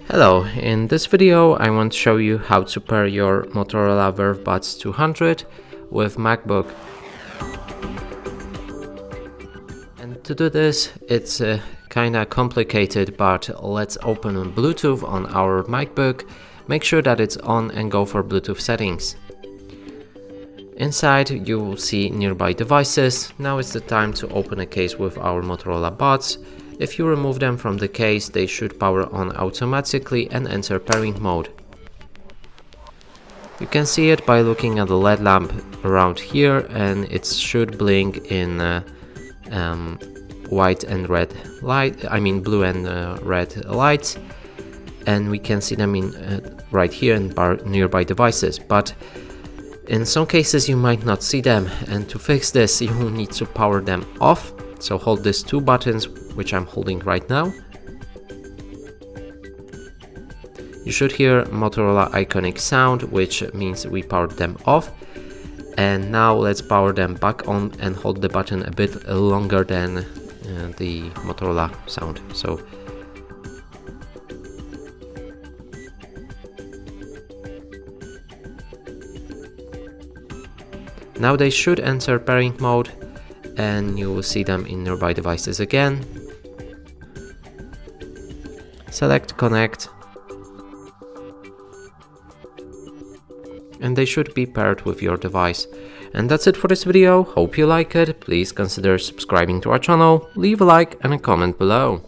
Hello, in this video I want to show you how to pair your Motorola Vervebuds 200 with Macbook. And to do this, it's kinda complicated, but let's open Bluetooth on our Macbook, make sure that it's on and go for Bluetooth settings. Inside you will see nearby devices. Now it's the time to open a case with our Motorola buds. If you remove them from the case, they should power on automatically and enter pairing mode. You can see it by looking at the LED lamp around here, and it should blink in white and red light, blue and red lights, and we can see them in right here in nearby devices. But in some cases you might not see them, and to fix this you will need to power them off. So hold these two buttons, which I'm holding right now. You should hear Motorola iconic sound, which means we powered them off. And now let's power them back on and hold the button a bit longer than the Motorola sound. So now they should enter pairing mode, and you will see them in nearby devices again. Select Connect, and they should be paired with your device. And that's it for this video. Hope you like it. Please consider subscribing to our channel, leave a like and a comment below.